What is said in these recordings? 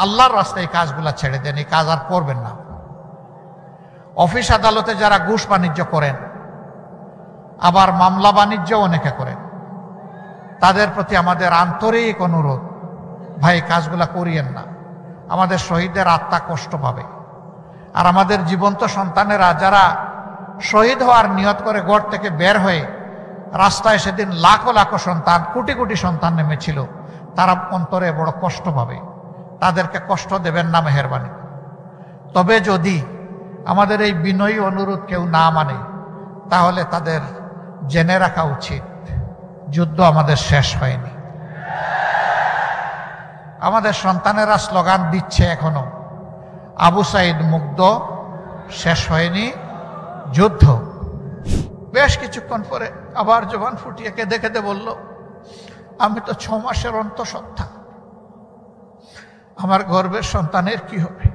আল্লাহর রাস্তায় এই কাজগুলা ছেড়ে দেন, এই কাজ আর করবেন না। অফিস আদালতে যারা ঘুষ বাণিজ্য করেন, আবার মামলা বাণিজ্য অনেকে করেন, তাদের প্রতি আমাদের আন্তরিক অনুরোধ, ভাই কাজগুলা করিয়েন না। আমাদের শহীদদের আত্মা কষ্ট পাবে। আর আমাদের জীবন্ত সন্তানেরা যারা শহীদ হওয়ার নিয়ত করে ঘর থেকে বের হয়ে রাস্তায় সেদিন লাখো লাখো সন্তান, কোটি কোটি সন্তান নেমেছিল, তারা অন্তরে বড় কষ্ট পাবে। তাদেরকে কষ্ট দেবেন না মেহেরবানি। তবে যদি আমাদের এই বিনয়ী অনুরোধ কেউ না মানে, তাহলে তাদের জেনে রাখা উচিত যুদ্ধ আমাদের শেষ হয়নি। আমাদের সন্তানেরা স্লোগান দিচ্ছে এখনো, আবু সাইদ মুগ্ধ, শেষ হয়নি যুদ্ধ। বেশ কিছুক্ষণ পরে আবার জবান ফুটিয়ে কেঁদে কেঁদে বলল, আমি তো 6 মাসের অন্তঃসত্ত্বা, আমার গর্ভের সন্তানের কি হবে?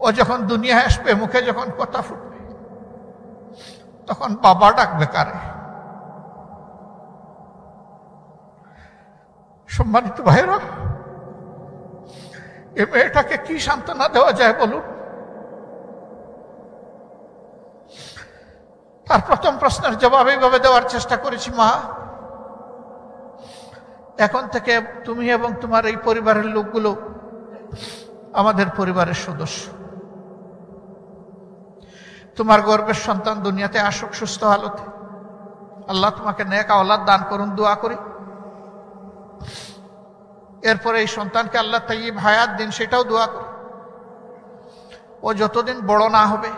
ও যখন দুনিয়া আসবে, মুখে যখন কথা ফুটবে, তখন বাবা ডাকবে কারে? সম্মানিত ভাইরা, এ মেয়েটাকে কি সান্ত্বনা দেওয়া যায় বলুন? তার প্রথম প্রশ্নের জবাব এইভাবে দেওয়ার চেষ্টা করেছি, মা, এখন থেকে তুমি এবং তোমার এই পরিবারের লোকগুলো আমাদের পরিবারের সদস্য। তোমার গর্ভের সন্তান দুনিয়াতে আসুক সুস্থ হালতে, আল্লাহ তোমাকে নেক আওলাদ দান করুন, দোয়া করি। এরপরে এই সন্তানকে আল্লাহ তাইয়্যিব হায়াত দিন, সেটাও দোয়া করি। ও যতদিন বড় না হবে,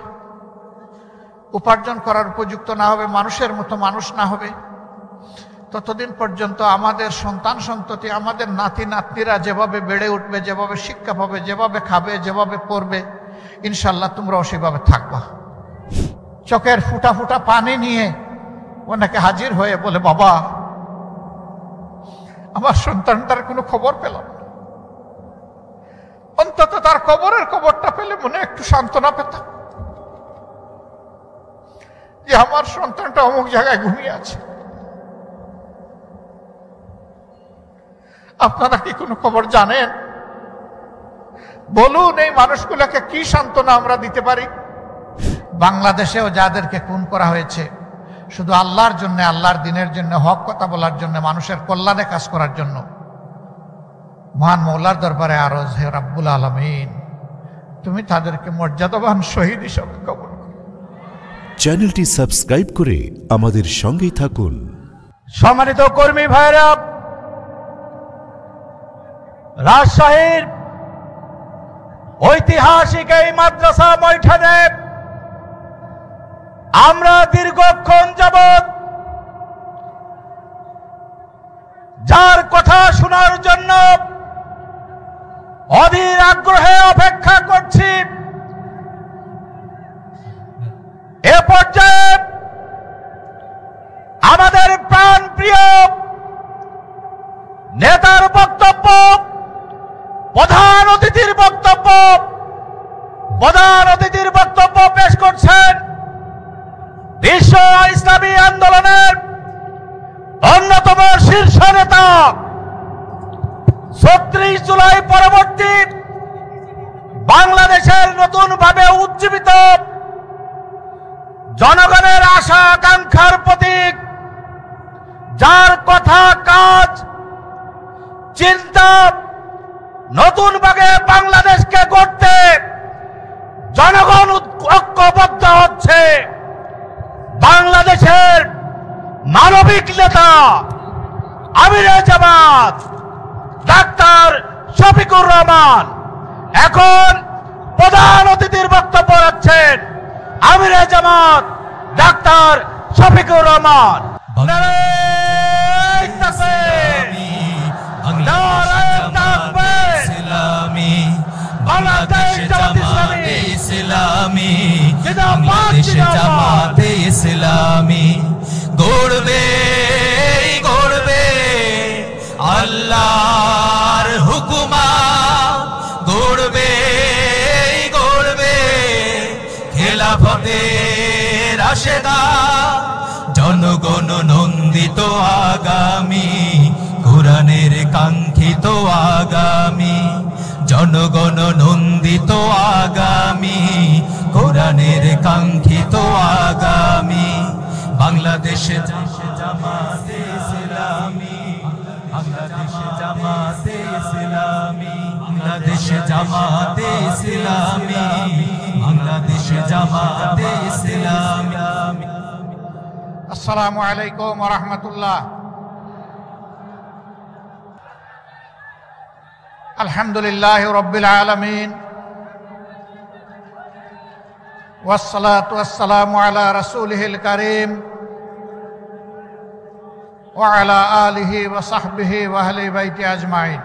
উপার্জন করার উপযুক্ত না হবে, মানুষের মতো মানুষ না হবে, ততদিন পর্যন্ত আমাদের সন্তান সন্ততি, আমাদের নাতি নাতনিরা যেভাবে বেড়ে উঠবে, যেভাবে শিক্ষা পাবে, যেভাবে খাবে, যেভাবে পড়বে, ইনশাল্লাহ তোমরাও সেভাবে থাকবা। চোখের ফুটা ফুটা পানি নিয়ে অনেকে হাজির হয়ে বলে, বাবা, আমার সন্তানটার কোনো খবর পেলাম না, অন্তত তার কবরের খবরটা পেলে মনে একটু সান্ত্বনা পেতাম যে আমার সন্তানটা অমুক জায়গায় ঘুমিয়ে আছে। আপনারা কি কোনো খবর জানেন? বলুন, এই মানুষগুলোকে কি সান্ত্বনা আমরা দিতে পারি? বাংলাদেশেও যাদেরকে খুন করা হয়েছে শুধু আল্লাহর জন্য, আল্লাহর দিনের জন্য, হক কথা বলার জন্য, মানুষের কল্যাণে কাজ করার জন্য, মহান মওলার দরবারে আরজ, হে রাব্বুল আলামিন, তুমি তাদেরকে মর্যাদাবান শহীদ হিসেবে কবুল করো। চ্যানেলটি সাবস্ক্রাইব করে আমাদের সঙ্গেই থাকুন। সম্মানিত কর্মী ভাইরা, রাজশাহীর ঐতিহাসিক এই মাদ্রাসা ময়দানে আমরা দীর্ঘক্ষণ যাবৎ যার কথা শোনার জন্য অধীর আগ্রহে অপেক্ষা করছি, এ পর্যায়ে আমাদের প্রাণ প্রিয় নেতার বক্তব্য, প্রধান অতিথির বক্তব্য পেশ করছেন বিশ্ব ইসলামী আন্দোলনের অন্যতম শীর্ষ নেতা, 36 জুলাই পরবর্তী বাংলাদেশের নতুনভাবে উজ্জীবিত জনগণের আশা আকাঙ্ক্ষার প্রতীক, যার কথা, কাজ, চিন্তা নতুনভাবে বাংলাদেশকে গড়তে জনগণ ঐক্যবদ্ধ হচ্ছে, বাংলাদেশের মানবিক নেতা আমিরে জামাত ডাক্তার শফিকুর রহমান এখন প্রধান অতিথির বক্তব্য রাখছেন। আমিরে জামাত ডাক্তার শফিকুর রহমান। ইসলামী গড়বে গড়বে আল্লাহর হুকুমাত, গড়বে গড়বে খেলাফতের রাশেদা, জনগণ নন্দিত আগামী কোরআনের কাঙ্ক্ষিত আগামী, জনগণ নন্দিত আগামী, কোরআনের কাঙ্ক্ষিত আগামী। বাংলাদেশে জামাতে ইসলামী, বাংলাদেশে জামাতে ইসলামী, বাংলাদেশে জামাতে ইসলামী, বাংলাদেশে জামাতে ইসলামী। আসসালামু আলাইকুম ওয়া রাহমাতুল্লাহ। আলহামদুলিল্লাহি রাব্বিল আলামিন, ওয়াসসালাতু ওয়াসসালামু আলা রাসূলিহিল কারীম ওয়া আলা আলিহি ওয়া সাহবিহি ওয়া আহলি বাইতি আজমাইন।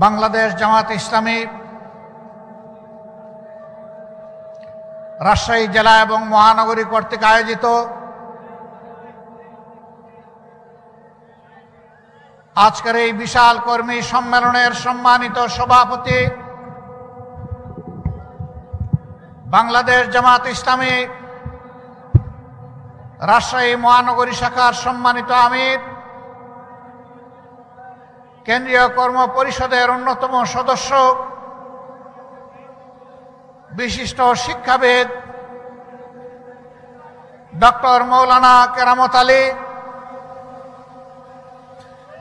বাংলাদেশ জামাত ইসলামী রাজশাহী জেলা এবং মহানগরী কর্তৃক আয়োজিত আজকের এই বিশাল কর্মী সম্মেলনের সম্মানিত সভাপতি, বাংলাদেশ জামাত ইসলামী রাজশাহী মহানগরী শাখার সম্মানিত আমির, কেন্দ্রীয় কর্ম পরিষদের অন্যতম সদস্য, বিশিষ্ট শিক্ষাবিদ ডক্টর মৌলানা কেরামত আলী,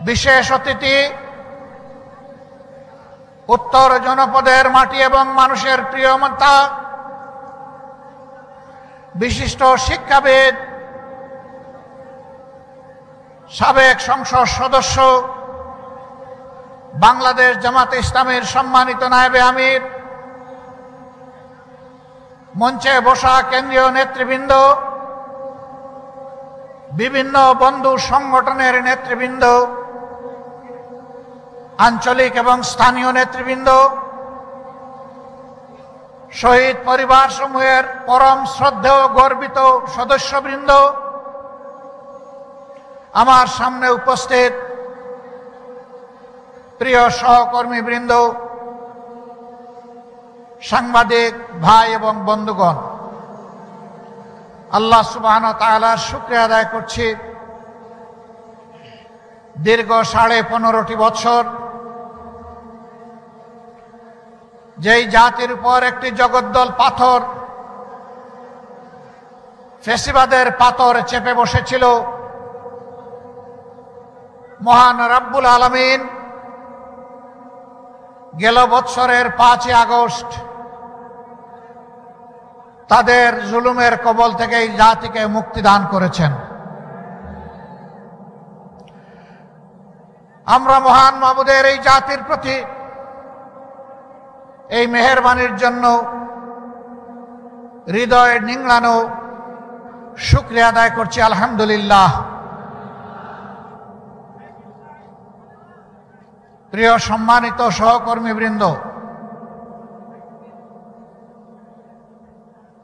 বিশেষ অতিথি উত্তর জনপদের মাটি এবং মানুষের প্রিয় নেতা, বিশিষ্ট শিক্ষাবিদ, সাবেক সংসদ সদস্য, বাংলাদেশ জামাত ইসলামীর সম্মানিত নায়েবে আমির, মঞ্চে বসা কেন্দ্রীয় নেতৃবৃন্দ, বিভিন্ন বন্ধু সংগঠনের নেতৃবৃন্দ, আঞ্চলিক এবং স্থানীয় নেতৃবৃন্দ, শহীদ পরিবার সমূহের পরম শ্রদ্ধেয় গর্বিত সদস্যবৃন্দ, আমার সামনে উপস্থিত প্রিয় সহকর্মীবৃন্দ, সাংবাদিক ভাই এবং বন্ধুগণ, আল্লাহ সুবহানাহু ওয়া তাআলার শুকরিয়া আদায় করছি। দীর্ঘ 15.5 বছর যেই জাতির উপর একটি জগদ্দল পাথর, ফ্যাসিবাদের পাথর চেপে বসেছিল, মহান রব্বুল আলামিন গেল বছরের 5 আগস্ট তাদের জুলুমের কবল থেকে এই জাতিকে মুক্তি দান করেছেন। আমরা মহান মাবুদের এই জাতির প্রতি এই মেহেরবানির জন্য হৃদয় নিংড়ানো শুকরিয়া আদায় করছি, আলহামদুলিল্লাহ। প্রিয় সম্মানিত সহকর্মীবৃন্দ,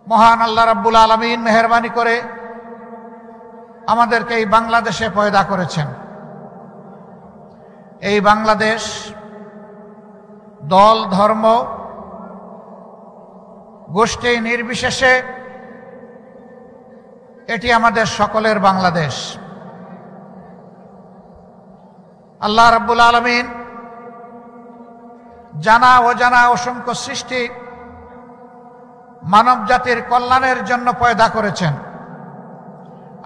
মহান আল্লাহ রাব্বুল আলামিন মেহেরবানি করে আমাদেরকে এই বাংলাদেশে পয়দা করেছেন। এই বাংলাদেশ দল, ধর্ম, গোষ্ঠী নির্বিশেষে এটি আমাদের সকলের বাংলাদেশ। আল্লাহ রাব্বুল আলামিন জানা অজানা অসংখ্য সৃষ্টি মানব জাতির কল্যাণের জন্য পয়দা করেছেন,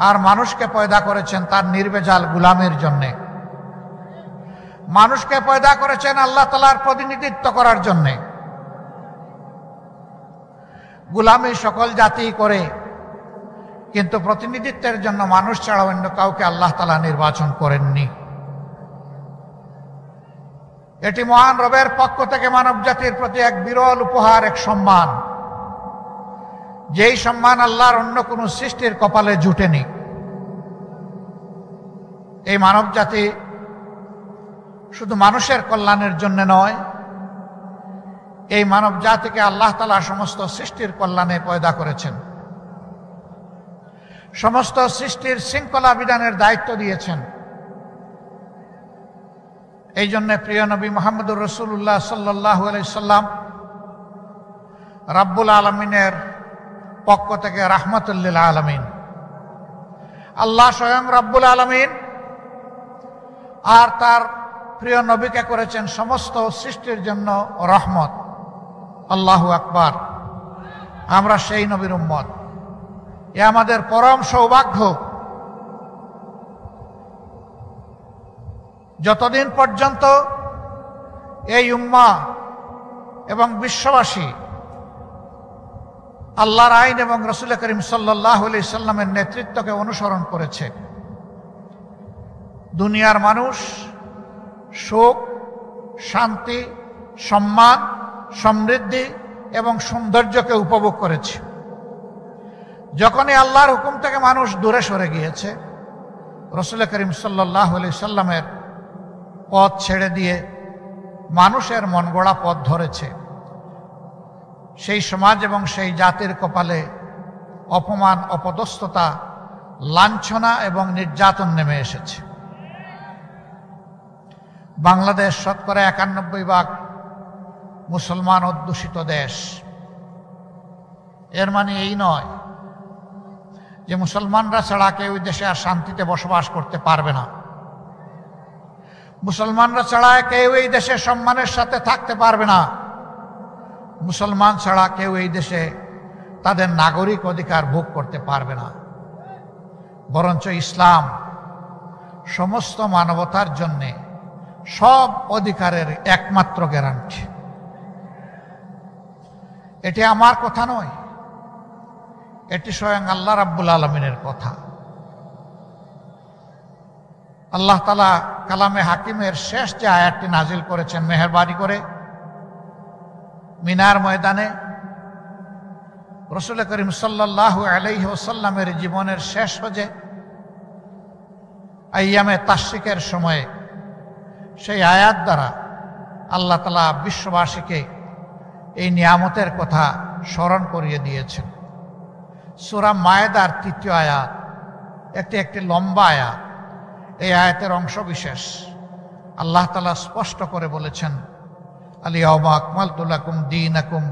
আর মানুষকে পয়দা করেছেন তার নির্ভেজাল গোলামের জন্যে। মানুষকে পয়দা করেছেন আল্লাহ তাআলার প্রতিনিধিত্ব করার জন্যে। গোলামি সকল জাতি করে, কিন্তু প্রতিনিধিত্বের জন্য মানুষ ছাড়া অন্য কাউকে আল্লাহ তাআলা নির্বাচন করেননি। এটি মহান রবের পক্ষ থেকে মানব জাতির প্রতি এক বিরল উপহার, এক সম্মান, যেই সম্মান আল্লাহর অন্য কোনো সৃষ্টির কপালে জুটেনি। এই মানব জাতি শুধু মানুষের কল্যাণের জন্য নয়, এই মানব জাতিকে আল্লাহ তাআলা সমস্ত সৃষ্টির কল্যাণে পয়দা করেছেন, সমস্ত সৃষ্টির শৃঙ্খলা বিধানের দায়িত্ব দিয়েছেন। এই জন্য প্রিয় নবী মুহাম্মদুর রাসূলুল্লাহ সাল্লাল্লাহু আলাইহি সাল্লাম রাব্বুল আলামিনের পক্ষ থেকে রাহমাতুল লিল আলামিন, আল্লাহ স্বয়ং রাব্বুল আলামিন আর তার প্রিয় নবীকে করেছেন সমস্ত সৃষ্টির জন্য রহমত। আল্লাহু আকবার। আমরা সেই নবীর উম্মত। এ আমাদের পরম সৌভাগ্য। যতদিন পর্যন্ত এই উম্মাহ এবং বিশ্ববাসী আল্লাহর আইন এবং রাসূল করিম সাল্লাল্লাহু আলাইহি সাল্লামের নেতৃত্বকে অনুসরণ করেছে, দুনিয়ার মানুষ সুখ, শান্তি, সম্মান, সমৃদ্ধি এবং সৌন্দর্যকে উপভোগ করেছে। যখনই আল্লাহর হুকুম থেকে মানুষ দূরে সরে গিয়েছে, রাসূল করিম সাল্লাল্লাহু আলাইহি সাল্লামের পথ ছেড়ে দিয়ে মানুষের মন গড়া পথ ধরেছে, সেই সমাজ এবং সেই জাতির কপালে অপমান, অপদস্থতা, লাঞ্ছনা এবং নির্যাতন নেমে এসেছে। বাংলাদেশ শতকরা 91% মুসলমান অধ্যুষিত দেশ। এর মানে এই নয় যে মুসলমানরা ছাড়া কেউ ওই দেশে আর শান্তিতে বসবাস করতে পারবে না। মুসলমানরা ছাড়া কেউ এই দেশে সম্মানের সাথে থাকতে পারবে না। মুসলমান ছাড়া কেউ এই দেশে তাদের নাগরিক অধিকার ভোগ করতে পারবে না। বরঞ্চ ইসলাম সমস্ত মানবতার জন্য সব অধিকারের একমাত্র গ্যারান্টি। এটি আমার কথা নয়, এটি স্বয়ং আল্লাহ রাব্বুল আলামিনের কথা। আল্লাহ তাআলা কালামে হাকিমের শেষ যে আয়াতটি নাজিল করেছেন মেহেরবানি করে, মিনার ময়দানে রাসূল করিম সাল্লাল্লাহু আলাইহি ওয়াসাল্লামের জীবনের শেষ হজে আইয়ামে তাশরিকের সময়ে সেই আয়াত দ্বারা আল্লাহ তাআলা বিশ্ববাসীকে এই নিয়ামতের কথা স্মরণ করিয়ে দিয়েছেন। সূরা মায়েদার 3য় আয়াত, একটি লম্বা আয়াত। এই আয়াতের অংশ বিশেষ আল্লাহ তাআলা স্পষ্ট করে বলেছেন, আল-ইয়াওমা আকমালতু লাকুম দীনাকুম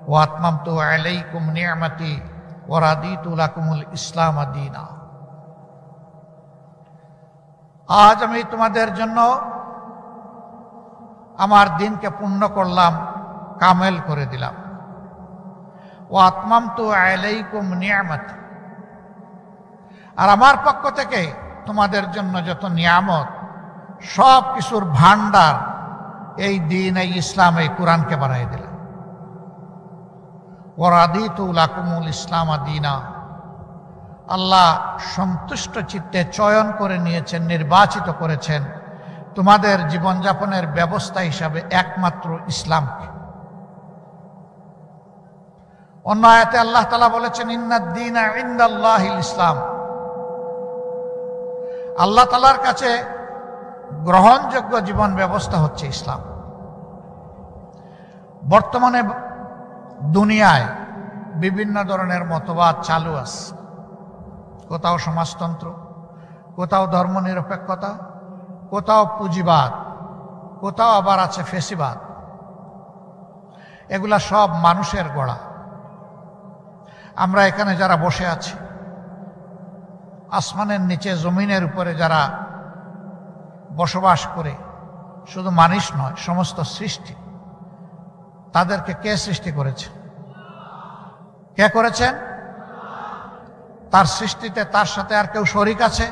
ওয়া আতমামতু আলাইকুম নি'মাতি ওয়া রাদিতু লাকুমুল ইসলাম দীনা। আজ আমি তোমাদের জন্য আমার দিনকে পূর্ণ করলাম, কামেল করে দিলাম। ওয়া আতমামতু আলাইকুম নি'মাতি, আর আমার পক্ষ থেকে তোমাদের জন্য যত নিয়ামত, সব কিছুর ভান্ডার এই দিন, এই ইসলাম, এই কোরআনকে বানাই দিলাম। ওয়া রাদিতু লাকুমুল ইসলাম দীনা, আল্লাহ সন্তুষ্ট চিত্তে চয়ন করে নিয়েছেন, নির্বাচিত করেছেন তোমাদের জীবনযাপনের ব্যবস্থা হিসাবে একমাত্র ইসলামকে। অন্য আয়াতে আল্লাহ তাআলা বলেছেন, ইন্নাদ দীনা ইনদাল্লাহিল ইসলাম, আল্লাহ তাআলার কাছে গ্রহণযোগ্য জীবন ব্যবস্থা হচ্ছে ইসলাম। বর্তমানে দুনিয়ায় বিভিন্ন ধরনের মতবাদ চালু আছে, কোথাও সমাজতন্ত্র, কোথাও ধর্মনিরপেক্ষতা, কোথাও পুঁজিবাদ, কোথাও আবার আছে ফেসিবাদ। এগুলা সব মানুষের গড়া। আমরা এখানে যারা বসে আছি, আসমানের নিচে জমিনের উপরে যারা বসবাস করে, শুধু মানুষ নয়, সমস্ত সৃষ্টি, তাদেরকে কে সৃষ্টি করেছেন? কে করেছেন? তার সৃষ্টিতে তার সাথে আর কেউ শরীক আছে?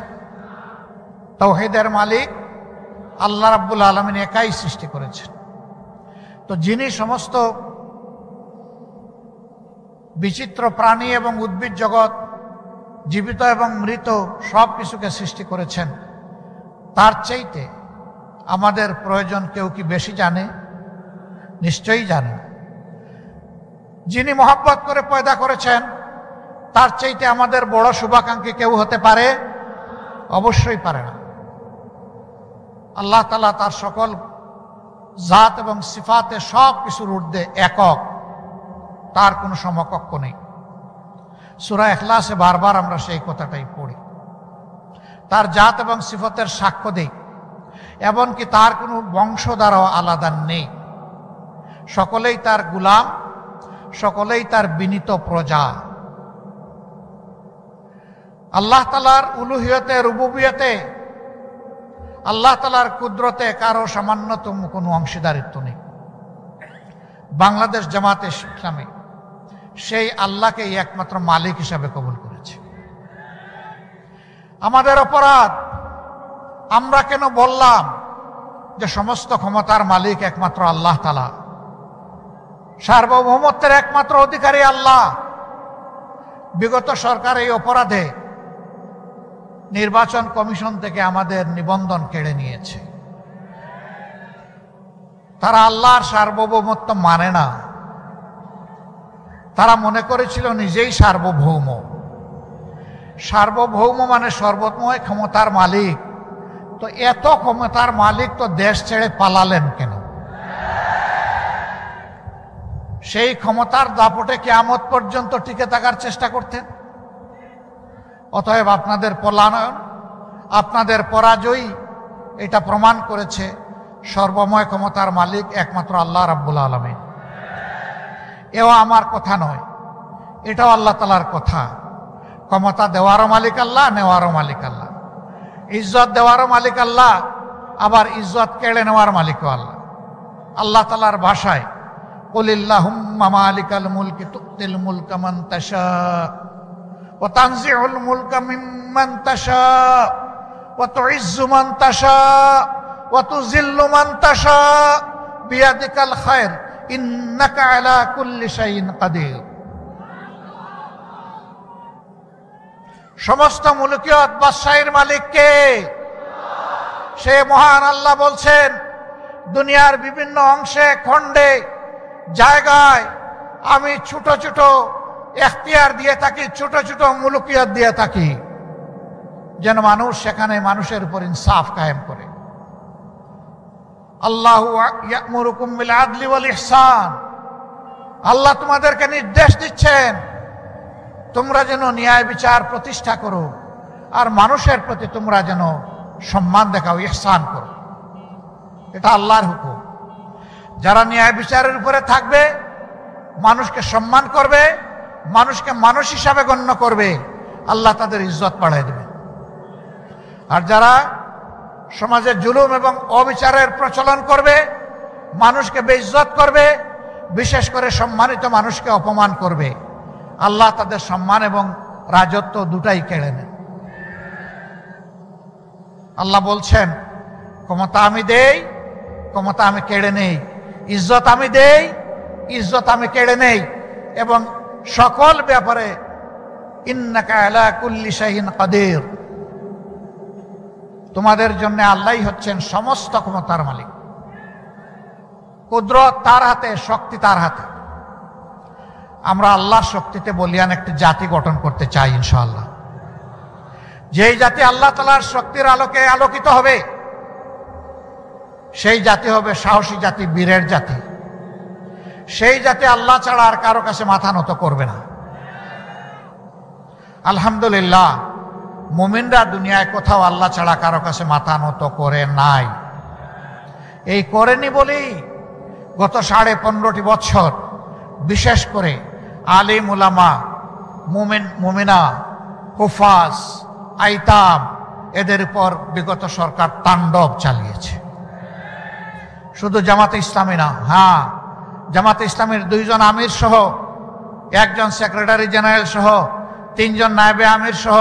তাওহীদের মালিক আল্লাহ রাব্বুল আলামিন একাই সৃষ্টি করেছেন। তো যিনি সমস্ত বিচিত্র প্রাণী এবং উদ্ভিদ জগৎ, জীবিত এবং মৃত সব কিছুকে সৃষ্টি করেছেন, তার চাইতে আমাদের প্রয়োজন কেউ কি বেশি জানে? নিশ্চয়ই জানে। যিনি মহব্বত করে পয়দা করেছেন, তার চাইতে আমাদের বড় শুভাকাঙ্ক্ষী কেউ হতে পারে? অবশ্যই পারে না। আল্লাহ তাআলা তার সকল জাত এবং সিফাতে সব কিছুর ঊর্ধ্বে একক, তার কোনো সমকক্ষ নেই। সূরা ইখলাসে বারবার আমরা সেই কথাটাই পড়ি। তার জাত এবং সিফতের সাক্ষ্য দেই, এমনকি তার কোনো বংশধারাও আলাদা নেই। সকলেই তার গোলাম, সকলেই তার বিনীত প্রজা। আল্লাহ তাআলার উলুহিয়তে, রুবুবিয়তে আল্লাহ তাআলার কুদরতে কারো সামান্যতম কোনো অংশীদারিত্ব নেই। বাংলাদেশ জামাতে ইসলামী সেই আল্লাহকেই একমাত্র মালিক হিসাবে কবুল করেছে। আমাদের অপরাধ, আমরা কেন বললাম যে সমস্ত ক্ষমতার মালিক একমাত্র আল্লাহ তাআলা, সার্বভৌমত্বের একমাত্র অধিকারী আল্লাহ। বিগত সরকার এই অপরাধে নির্বাচন কমিশন থেকে আমাদের নিবন্ধন কেড়ে নিয়েছে। তারা আল্লাহর সার্বভৌমত্ব মানে না। তারা মনে করেছিল নিজেই সার্বভৌম। সার্বভৌম মানে সর্বময় ক্ষমতার মালিক। তো এত ক্ষমতার মালিক তো দেশ ছেড়ে পালালেন কেন? সেই ক্ষমতার দাপটে কিয়ামত পর্যন্ত টিকে থাকার চেষ্টা করতেন। অতএব আপনাদের পলায়ন, আপনাদের পরাজয় এটা প্রমাণ করেছে সর্বময় ক্ষমতার মালিক একমাত্র আল্লাহ রাব্বুল আলামিন। এও আমার কথা নয়, এটাও আল্লাহ তাআলার কথা। ক্ষমতা দেওয়ারও মালিক আল্লাহ, নেওয়ারও মালিক আল্লাহ। ইজ্জত দেওয়ারও মালিক আল্লাহ, আবার ইজ্জত কেড়ে নেওয়ার মালিকও আল্লাহ। আল্লাহ তাআলার ভাষায় কুলিল্লাহুম্মা মালিকাল মুলকি তুতিল মুলকা মান তাশা ওয়া তানজিউল মুলকা মিম্মান তাশা ওয়া তুইজ্জু মান তাশা ওয়া তুযিল্লু মান তাশা বিয়াদিকাল খায়র ইন্নাকা আলা কুল্লি শাইইন কাদির। সমস্ত মুলকিয়ত বাদশাহীর মালিক কে? সে মহান আল্লাহ বলছেন, দুনিয়ার বিভিন্ন অংশে, খণ্ডে, জায়গায় আমি ছোট ছোট এখতিয়ার দিয়ে থাকি, ছোট ছোট মুলকিয়ত দিয়ে থাকি, যেন মানুষ সেখানে মানুষের উপর ইনসাফ কায়েম করে। আল্লাহু ইয়া'মুরুকুম বিল আদলি ওয়াল ইহসান। আল্লাহ তোমাদেরকে নির্দেশ দিচ্ছেন তোমরা যেন ন্যায় বিচার প্রতিষ্ঠা করো, আর মানুষের প্রতি তোমরা যেন সম্মান দেখাও, ইহসান করো। এটা আল্লাহর হুকুম। যারা ন্যায় বিচারের উপরে থাকবে, মানুষকে সম্মান করবে, মানুষকে মানুষ হিসাবে গণ্য করবে, আল্লাহ তাদের ইজ্জত বাড়ায় দেবে। আর যারা সমাজে জুলুম এবং অবিচারের প্রচলন করবে, মানুষকে বেইজ্জত করবে, বিশেষ করে সম্মানিত মানুষকে অপমান করবে, আল্লাহ তাদের সম্মান এবং রাজত্ব দুটাই কেড়ে নেন। আল্লাহ বলছেন, ক্ষমতা আমি দেই, ক্ষমতা আমি কেড়ে নেই, ইজ্জত আমি দেই, ইজ্জত আমি কেড়ে নেই, এবং সকল ব্যাপারে ইন্নাকা আলা কুল্লি শাইইন কাদির। তোমাদের জন্য আল্লাহই হচ্ছেন সমস্ত ক্ষমতার মালিক। কুদরত তার হাতে, শক্তি তার হাতে। আমরা আল্লাহর শক্তিতে বলিয়ান একটি জাতি গঠন করতে চাই ইনশাআল্লাহ। যেই জাতি আল্লাহ তাআলার শক্তির আলোকে আলোকিত হবে, সেই জাতি হবে সাহসী জাতি, বীরের জাতি। সেই জাতি আল্লাহ ছাড়া আর কারো কাছে মাথা নত করবে না। আলহামদুলিল্লাহ, মুমিনরা দুনিয়ায় কোথাও আল্লাহ ছাড়া কারো কাছে মাথা নত করে নাই। এই করেনি বলেই গত 15.5 বছর বিশেষ করে আলিম উলামা, মুমিন মুমিনা, হুফাজ, আইতাম, এদের উপর বিগত সরকার তাণ্ডব চালিয়েছে। শুধু জামাতে ইসলামী না, হ্যাঁ, জামাতে ইসলামীর 2 জন আমির সহ, 1 জন সেক্রেটারি জেনারেল সহ, 3 জন নায়েবে আমির সহ,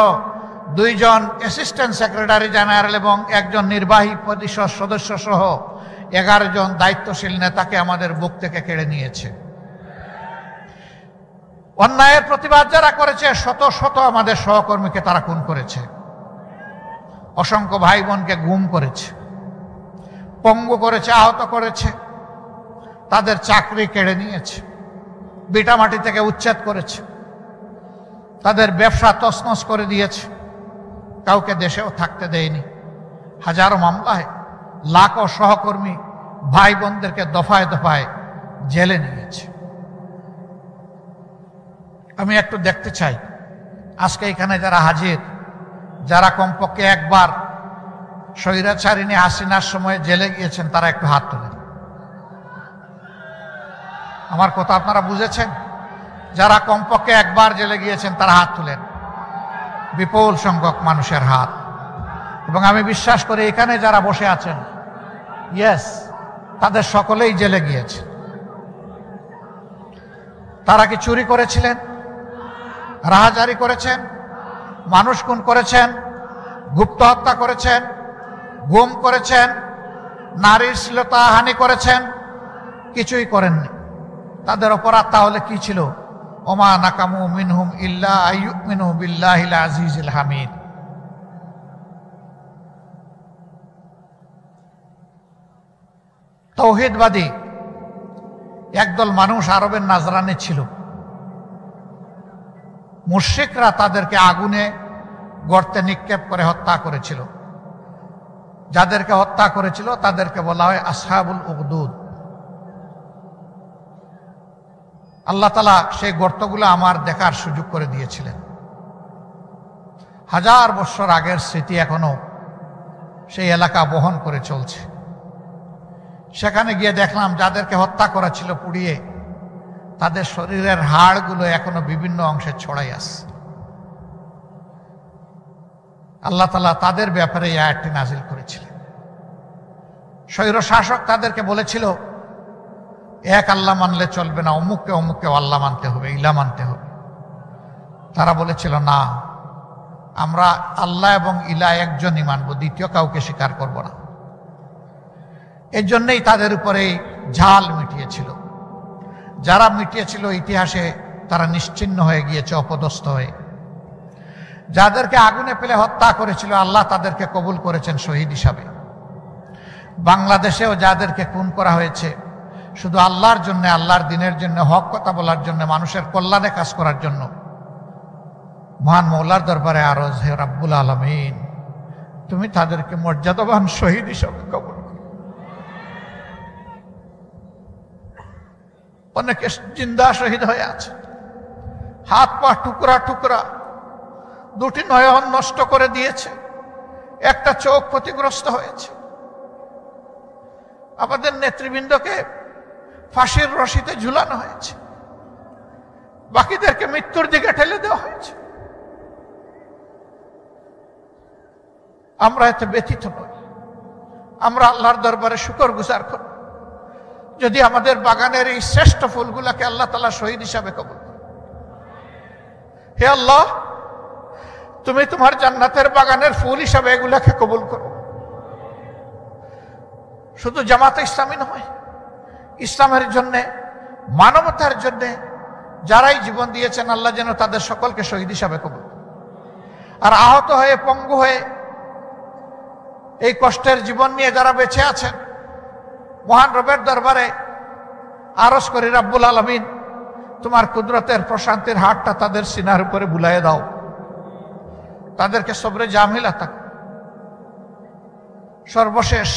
2 জন অ্যাসিস্ট্যান্ট সেক্রেটারি জেনারেল এবং 1 জন নির্বাহী পরিষদ সদস্য সহ 11 জন দায়িত্বশীল নেতাকে আমাদের বুক থেকে কেড়ে নিয়েছে। অন্যায়ের প্রতিবাদ যারা করেছে, শত শত আমাদের সহকর্মীকে তারা খুন করেছে, অসংখ্য ভাই বোনকে গুম করেছে, পঙ্গু করেছে, আহত করেছে, তাদের চাকরি কেড়ে নিয়েছে, ভিটামাটি থেকে উচ্ছেদ করেছে, তাদের ব্যবসা তছনছ করে দিয়েছে, কাউকে দেশেও থাকতে দেয়নি। হাজারো মামলায় লাখো সহকর্মী ভাই বোনদেরকে দফায় দফায় জেলে নিয়েছে। আমি একটু দেখতে চাই আজকে এখানে যারা হাজির, যারা কমপক্ষে একবার স্বৈরাচারিণী হাসিনার সময় জেলে গিয়েছেন, তারা একটু হাত তোলেন। আমার কথা আপনারা বুঝেছেন? যারা কমপক্ষে একবার জেলে গিয়েছেন তারা হাত তুলেন। বিপুল সংখ্যক মানুষের হাত। এবং আমি বিশ্বাস করি এখানে যারা বসে আছেন, ইয়েস, তাদের সকলেই জেলে গিয়েছে। তারা কি চুরি করেছিলেন, রাহাজারি করেছেন, মানুষ খুন করেছেন, গুপ্ত হত্যা করেছেন, গুম করেছেন, নারীর শ্লীলতাহানি করেছেন? কিছুই করেননি। তাদের অপরাধ তাহলে কি ছিল? ওমা নাকামু মিনহুম ইল্লা আইয়ুমিনু বিল্লাহিল আজিজিল হামিদ। তৌহিদবাদী একদল মানুষ আরবের নাজরানে ছিল। মুশরিকরা তাদেরকে আগুনে গর্তে নিক্ষেপ করে হত্যা করেছিল। যাদেরকে হত্যা করেছিল তাদেরকে বলা হয় আসহাবুল উকদুদ। আল্লাহ তাআলা সেই গর্তগুলো আমার দেখার সুযোগ করে দিয়েছিলেন। 1000 বছর আগের স্মৃতি এখনো সেই এলাকা বহন করে চলছে। সেখানে গিয়ে দেখলাম যাদেরকে হত্যা করা ছিল পুড়িয়ে, তাদের শরীরের হাড়গুলো এখনো বিভিন্ন অংশে ছড়াই আছে। আল্লাহ তাআলা তাদের ব্যাপারে এই আয়াতটি নাজিল করেছিলেন। স্বৈর শাসক তাদেরকে বলেছিল, এক আল্লাহ মানলে চলবে না, অমুককে অমুককে আল্লাহ মানতে হবে, ইলা মানতে হবে। তারা বলেছিল, না, আমরা আল্লাহ এবং ইলা একজনই মানব, দ্বিতীয় কাউকে স্বীকার করব না। এর জন্যই তাদের উপরে ঝাল মিটিয়েছিল। যারা মিটিয়েছিল ইতিহাসে তারা নিশ্চিহ্ন হয়ে গিয়েছে, অপদস্থ হয়ে। যাদেরকে আগুনে ফেলে হত্যা করেছিল আল্লাহ তাদেরকে কবুল করেছেন শহীদ হিসাবে। বাংলাদেশেও যাদেরকে খুন করা হয়েছে শুধু আল্লাহর জন্য, আল্লাহর দিনের জন্য, হক কথা বলার জন্য, মানুষের কল্যাণে কাজ করার জন্য, মহান মওলার দরবারে আরজ, হে রাব্বুল আলামিন, তুমি তাদেরকে মর্যাদাবান শহীদ হিসাবে কবুল করো। অনেকে জিন্দা শহীদ হয়ে আছে, হাত পা টুকরা টুকরা, 2টি নয়ন নষ্ট করে দিয়েছে, একটা চোখ ক্ষতিগ্রস্ত হয়েছে। আমাদের নেতৃবৃন্দকে ফাঁসির রশিতে ঝুলানো হয়েছে, বাকিদেরকে মৃত্যুর দিকে ঠেলে দেওয়া হয়েছে। আমরা এতে ব্যথিত নই। আমরা আল্লাহর দরবারে শুকর গুজার করি যদি আমাদের বাগানের এই শ্রেষ্ঠ ফুলগুলাকে আল্লাহ তাআলা শহীদ হিসাবে কবুল করেন। হে আল্লাহ, তুমি তোমার জান্নাতের বাগানের ফুল হিসাবে এগুলাকে কবুল করো। শুধু জামাতে ইসলামী নয়, ইসলামের জন্য, মানবতার জন্য যারাই জীবন দিয়েছেন আল্লাহ যেন তাদের সকলকে শহীদ হিসাবে কবুল করেন। আর আহত হয়ে, পঙ্গু হয়ে, এই কষ্টের জীবন নিয়ে যারা বেঁচে আছেন, মহান রবের দরবারে আরজ করি, রাব্বুল আলামিন, তোমার কুদরতের প্রশান্তির হাতটা তাদের সিনার উপরে বুলাইয়ে দাও, তাদেরকে সবরে জামিল আতা। সর্বশেষ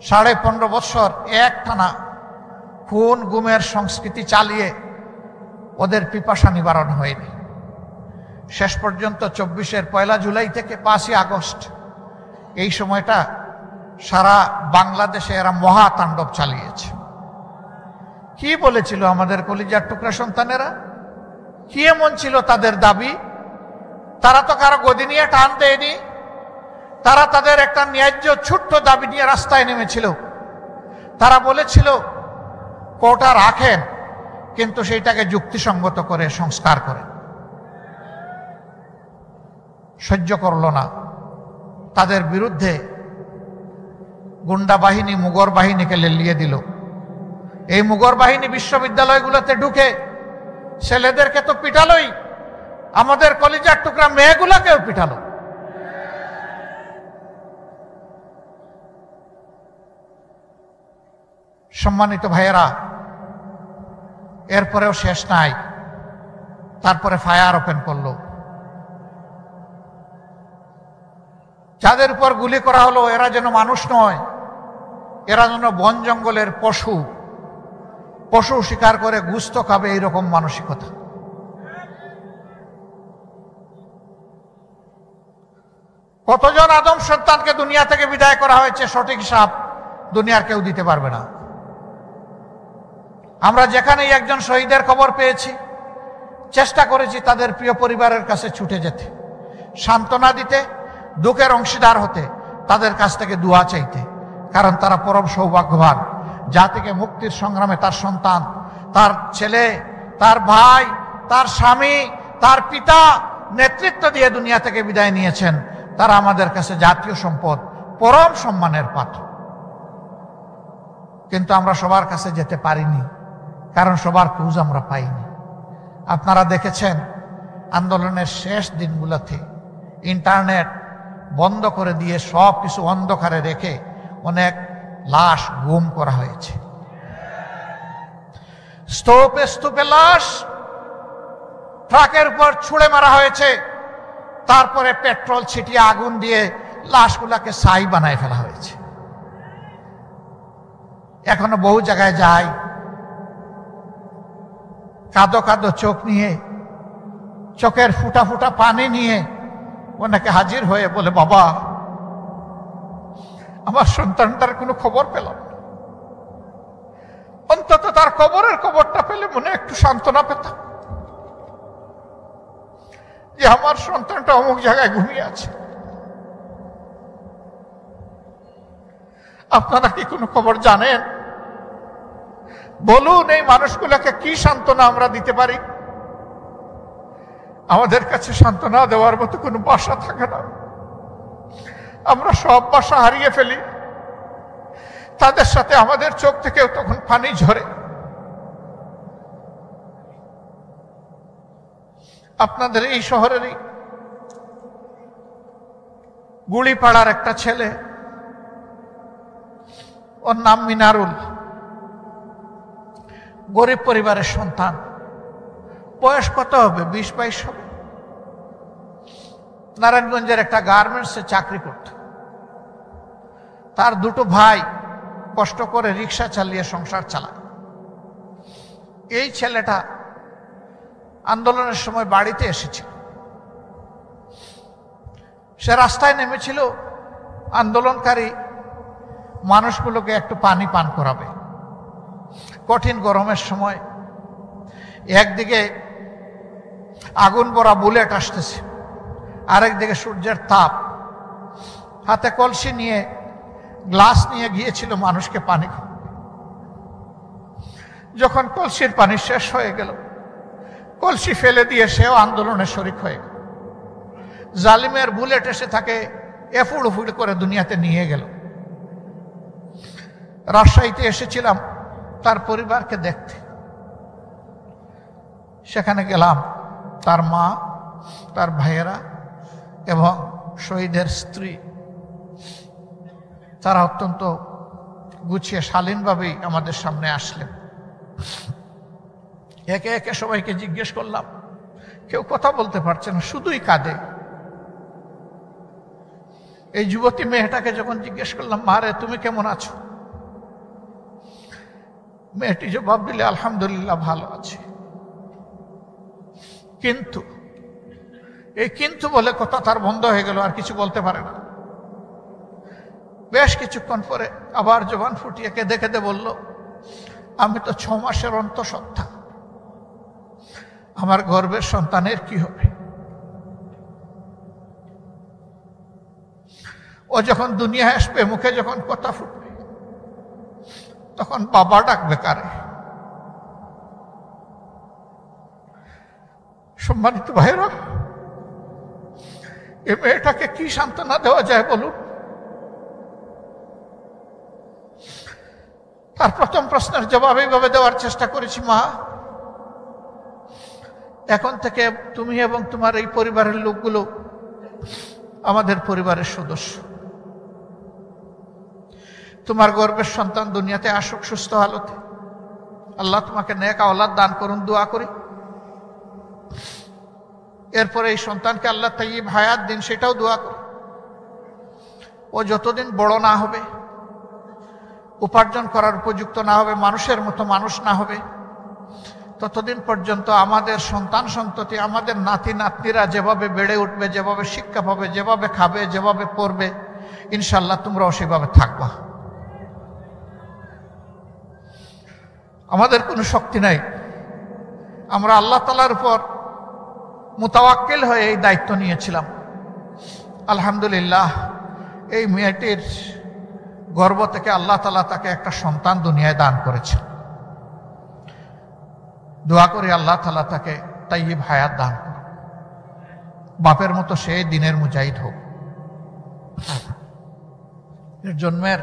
15.5 বছর একটানা খুন গুমের সংস্কৃতি চালিয়ে ওদের পিপাসা নিবারণ হয়নি। শেষ পর্যন্ত 24-এর 1 জুলাই থেকে 5ই আগস্ট এই সময়টা সারা বাংলাদেশে এরা মহাতাণ্ডব চালিয়েছে। কি বলেছিল আমাদের কলিজার টুকরা সন্তানেরা? কি এমন ছিল তাদের দাবি? তারা তো কারো গদি নিয়ে টান দেয়নি। তারা তাদের একটা ন্যায্য ছোট্ট দাবি নিয়ে রাস্তায় নেমেছিল। তারা বলেছিল, কোটা রাখেন, কিন্তু সেইটাকে যুক্তিসঙ্গত করে সংস্কার করে। সহ্য করল না, তাদের বিরুদ্ধে গুন্ডা বাহিনী, মুগর বাহিনীকে লেলিয়ে দিল। এই মুগর বাহিনী বিশ্ববিদ্যালয়গুলোতে ঢুকে ছেলেদেরকে তো পিটালোই, আমাদের কলিজার টুকরা মেয়েগুলাকেও পিটালো। সম্মানিত ভাইয়েরা, এরপরেও শেষ নাই। তারপরে ফায়ার ওপেন করলো। যাদের উপর গুলি করা হলো এরা যেন মানুষ নয়, এরা যেন বন জঙ্গলের পশু, পশু শিকার করে গুস্ত খাবে, এইরকম মানসিকতা। কতজন আদম সন্তানকে দুনিয়া থেকে বিদায় করা হয়েছে, সঠিক হিসাব দুনিয়ার কেউ দিতে পারবে না। আমরা যেখানেই একজন শহীদের খবর পেয়েছি, চেষ্টা করেছি তাদের প্রিয় পরিবারের কাছে ছুটে যেতে, সান্ত্বনা দিতে, দুঃখের অংশীদার হতে, তাদের কাছ থেকে দোয়া চাইতে, কারণ তারা পরম সৌভাগ্যবান। জাতিকে মুক্তির সংগ্রামে তার সন্তান, তার ছেলে, তার ভাই, তার স্বামী, তার পিতা নেতৃত্ব দিয়ে দুনিয়া থেকে বিদায় নিয়েছেন। তারা আমাদের কাছে জাতীয় সম্পদ, পরম সম্মানের পাত্র। কিন্তু আমরা সবার কাছে যেতে পারিনি, কারণ সবার খোঁজ আমরা পাইনি। আপনারা দেখেছেন আন্দোলনের শেষ দিনগুলোতে ইন্টারনেট বন্ধ করে দিয়ে সব কিছু অন্ধকারে রেখে অনেক লাশ গুম করা হয়েছে। স্তূপে স্তূপে লাশ ট্রাকের উপর ছুঁড়ে মারা হয়েছে, তারপরে পেট্রোল ছিটিয়ে আগুন দিয়ে লাশগুলাকে ছাই বানায় ফেলা হয়েছে। এখনো বহু জায়গায় যাই, কাঁদো কাঁদো চোখ নিয়ে, চোখের ফুটা ফুটা পানি নিয়ে ওনাকে হাজির হয়ে বলে, বাবা আমার সন্তানটার কোনো খবর পেলাম না, অন্তত তার কবরের খবরটা পেলে মনে একটু সান্ত্বনা পেতাম যে আমার সন্তানটা অমুক জায়গায় ঘুমিয়ে আছে। আপনারা কি কোনো খবর জানেন? বলুন, এই মানুষগুলোকে কি সান্ত্বনা আমরা দিতে পারি? আমাদের কাছে সান্ত্বনা দেওয়ার মতো কোনো ভাষা থাকে না। আমরা সব ভাষা হারিয়ে ফেলি। তাদের সাথে আমাদের চোখ থেকেও তখন পানি ঝরে। আপনাদের এই শহরেরই গুলিপাড়ার একটা ছেলে, ওর নাম মিনারুল, গরিব পরিবারের সন্তান। বয়স কত হবে? 20-22 হবে। নারায়ণগঞ্জের একটা গার্মেন্টসে চাকরি করত। তার দুটো ভাই কষ্ট করে রিক্সা চালিয়ে সংসার চালায়। এই ছেলেটা আন্দোলনের সময় বাড়িতে এসেছিল। সে রাস্তায় নেমেছিল আন্দোলনকারী মানুষগুলোকে একটু পানি পান করাবে। কঠিন গরমের সময় একদিকে আগুন ভরা বুলেট আসতেছে, আরেকদিকে সূর্যের তাপ। হাতে কলসি নিয়ে, গ্লাস নিয়ে গিয়েছিল মানুষকে পানি খাওয়াবে। যখন কলসির পানি শেষ হয়ে গেল, কলসি ফেলে দিয়ে সেও আন্দোলনে শরিক হয়ে গেল। জালিমের বুলেট এসে তাকে এফুড় উফুড় করে দুনিয়াতে নিয়ে গেল। রাজশাহীতে এসেছিলাম তার পরিবারকে দেখতে। সেখানে গেলাম, তার মা, তার ভাইয়েরা এবং শহীদের স্ত্রী, তারা অত্যন্ত গুছিয়ে শালীনভাবেই আমাদের সামনে আসলেন। একে একে সবাইকে জিজ্ঞেস করলাম, কেউ কথা বলতে পারছে না, শুধুই কাঁদে। এই যুবতী মেয়েটাকে যখন জিজ্ঞেস করলাম, মা রে তুমি কেমন আছো? মেয়েটি জবাব দিলে, আলহামদুলিল্লাহ ভালো আছে। কিন্তু এই কিন্তু বলে কথা তার বন্ধ হয়ে গেল, আর কিছু বলতে পারে না। বেশ কিছুক্ষণ পরে আবার জবান ফুটিয়ে কেঁদে কেঁদে বলল, আমি তো 6 মাসের অন্তঃসত্ত্বা, আমার গর্ভের সন্তানের কি হবে? ও যখন দুনিয়া আসবে, মুখে যখন কথা ফুটবে, তখন বাবা ডাকবে কারে? সম্মানিত ভাইরা, এ মেয়েটাকে কি সান্ত্বনা দেওয়া যায় বলুন? তার প্রথম প্রশ্নের জবাব এইভাবে দেওয়ার চেষ্টা করেছি, মা এখন থেকে তুমি এবং তোমার এই পরিবারের লোকগুলো আমাদের পরিবারের সদস্য। তোমার গর্ভের সন্তান দুনিয়াতে আসুক সুস্থ হালতে, আল্লাহ তোমাকে নেক আওলাদ দান করুন, দোয়া করি। এরপরে এই সন্তানকে আল্লাহ তাইয়্যিব হায়াত দিন, সেটাও দোয়া করি। ও যতদিন বড় না হবে, উপার্জন করার উপযুক্ত না হবে, মানুষের মতো মানুষ না হবে, ততদিন পর্যন্ত আমাদের সন্তান সন্ততি, আমাদের নাতি নাতনিরা যেভাবে বেড়ে উঠবে, যেভাবে শিক্ষা পাবে, যেভাবে খাবে, যেভাবে পড়বে, ইনশাল্লাহ তোমরাও সেভাবে থাকবা। আমাদের কোনো শক্তি নাই, আমরা আল্লাহ তাআলার উপর মুতাওয়াক্কিল হয়ে এই দায়িত্ব নিয়েছিলাম। আলহামদুলিল্লাহ এই মেয়েটির গর্ভ থেকে আল্লাহ তাআলা তাকে একটা সন্তান দুনিয়ায় দান করেছেন। দোয়া করি আল্লাহ তাআলা তাকে তাইয়্যিব হায়াত দান করুন, বাপের মতো সে দিনের মুজাহিদ হোক। এর জন্মের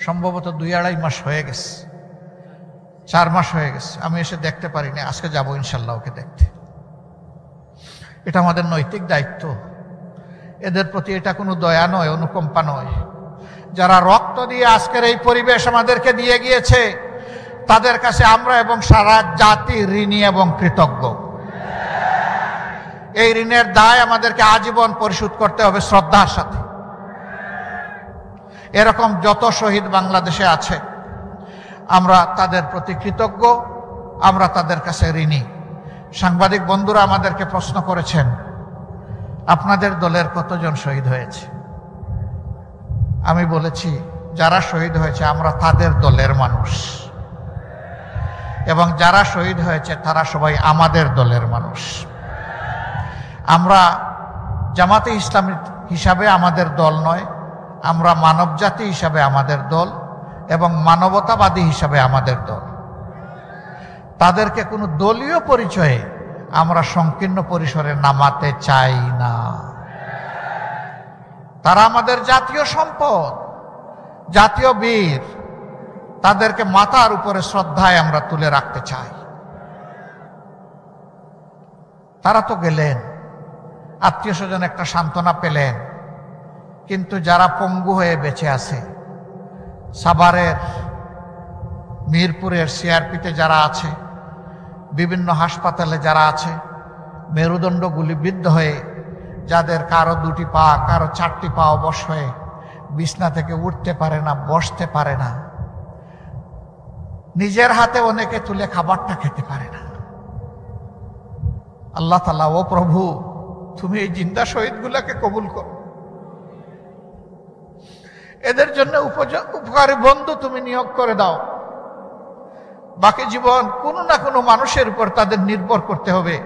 সম্ভবত 2-2.5 মাস হয়ে গেছে, 4 মাস হয়ে গেছে। আমি এসে দেখতে পারিনি, আজকে যাবো ইনশাল্লাহ ওকে দেখতে। এটা আমাদের নৈতিক দায়িত্ব। এদের প্রতি এটা কোনো দয়া নয়, অনুকম্পা নয়। যারা রক্ত দিয়ে আজকের এই পরিবেশ আমাদেরকে দিয়ে গিয়েছে, তাদের কাছে আমরা এবং সারা জাতি ঋণী এবং কৃতজ্ঞ। এই ঋণের দায় আমাদেরকে আজীবন পরিশোধ করতে হবে শ্রদ্ধার সাথে। এরকম যত শহীদ বাংলাদেশে আছে, আমরা তাদের প্রতি কৃতজ্ঞ, আমরা তাদের কাছে ঋণী। সাংবাদিক বন্ধুরা আমাদেরকে প্রশ্ন করেছেন, আপনাদের দলের কতজন শহীদ হয়েছে? আমি বলেছি, যারা শহীদ হয়েছে আমরা তাদের দলের মানুষ, এবং যারা শহীদ হয়েছে তারা সবাই আমাদের দলের মানুষ। আমরা জামাতে ইসলামী হিসাবে আমাদের দল নয়, আমরা মানবজাতি হিসাবে আমাদের দল এবং মানবতাবাদী হিসাবে আমাদের দল। তাদেরকে কোনো দলীয় পরিচয়ে আমরা সংকীর্ণ পরিসরে নামাতে চাই না। তারা আমাদের জাতীয় সম্পদ, জাতীয় বীর। তাদেরকে মাথার উপরে শ্রদ্ধায় আমরা তুলে রাখতে চাই। তারা তো গেলেন, আত্মীয় স্বজন একটা সান্ত্বনা পেলেন, কিন্তু যারা পঙ্গু হয়ে বেঁচে আছে, সাভারের, মিরপুরের সিআরপিতে যারা আছে, বিভিন্ন হাসপাতালে যারা আছে, মেরুদণ্ড গুলিবিদ্ধ হয়ে, যাদের কারো 2টি পা, কারো 4টি পা অবশ হয়ে বিছনা থেকে উঠতে পারে না, বসতে পারে না, নিজের হাতে অনেকে তুলে খাবারটা খেতে পারে না। আল্লাহ তাআলা, ও প্রভু, তুমি এই জিন্দা শহীদগুলোকে কবুল করো। এদের জন্য উপকারী বন্ধু তুমি নিয়োগ করে দাও। বাকি জীবন কোনো না কোনো মানুষের উপর তাদের নির্ভর করতে হবে।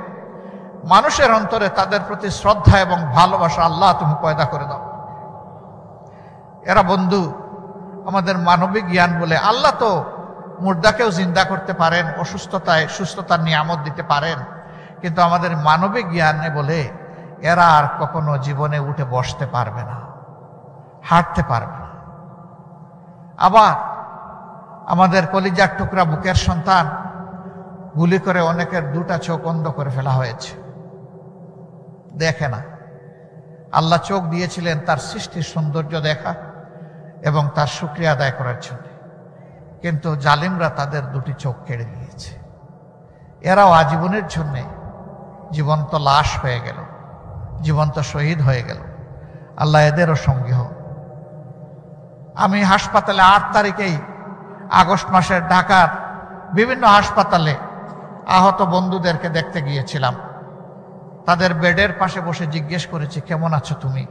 মানুষের অন্তরে তাদের প্রতি শ্রদ্ধা এবং ভালোবাসা আল্লাহ তুমি পয়দা করে দাও। এরা বন্ধু আমাদের মানবিক জ্ঞান বলে। আল্লাহ তো মুর্দাকেও জিন্দা করতে পারেন, অসুস্থতায় সুস্থতার নিয়ামত দিতে পারেন, কিন্তু আমাদের মানবিক জ্ঞানে বলে এরা আর কখনো জীবনে উঠে বসতে পারবে না, হাঁটতে পারবে না। আবার আমাদের কলিজার টুকরা বুকের সন্তান, গুলি করে অনেকের 2টা চোখ অন্ধ করে ফেলা হয়েছে, দেখে না। আল্লাহ চোখ দিয়েছিলেন তার সৃষ্টির সৌন্দর্য দেখা এবং তার শুকরিয়া আদায় করার জন্য, কিন্তু জালিমরা তাদের 2টি চোখ কেড়ে নিয়েছে। এরাও আজীবনের জন্যে জীবন্ত লাশ হয়ে গেল, জীবন্ত শহীদ হয়ে গেল। আল্লাহ এদেরও সঙ্গী হোক। আমি হাসপাতালে 8 তারিখেই আগস্ট মাসের ঢাকার বিভিন্ন হাসপাতালে আহত বন্ধুদেরকে দেখতে গিয়েছিলাম। তাদের বেডের পাশে বসে জিজ্ঞেস করেছি, কেমন আছো তুমি?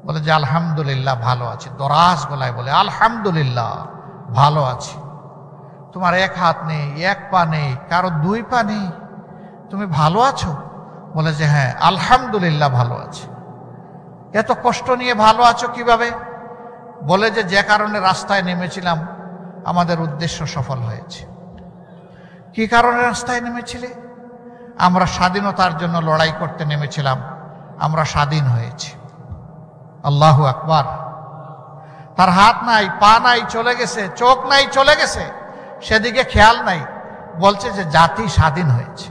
বলে যে আলহামদুলিল্লাহ ভালো আছি। দরাজ গলায় বলে, আলহামদুলিল্লাহ ভালো আছি। তোমার 1 হাত নেই, 1 পা নেই, কারো 2 পা নেই, তুমি ভালো আছো? বলে যে হ্যাঁ আলহামদুলিল্লাহ ভালো আছি। এত কষ্ট নিয়ে ভালো আছো কিভাবে? বলে যে কারণে রাস্তায় নেমেছিলাম আমাদের উদ্দেশ্য সফল হয়েছে। কি কারণে রাস্তায় নেমেছিলে? আমরা স্বাধীনতার জন্য লড়াই করতে নেমেছিলাম, আমরা স্বাধীন হয়েছি। আল্লাহু আকবার। তার হাত নাই, পা নাই, চলে গেছে, চোখ নাই, চলে গেছে, সেদিকে খেয়াল নাই, বলছে যে জাতি স্বাধীন হয়েছে।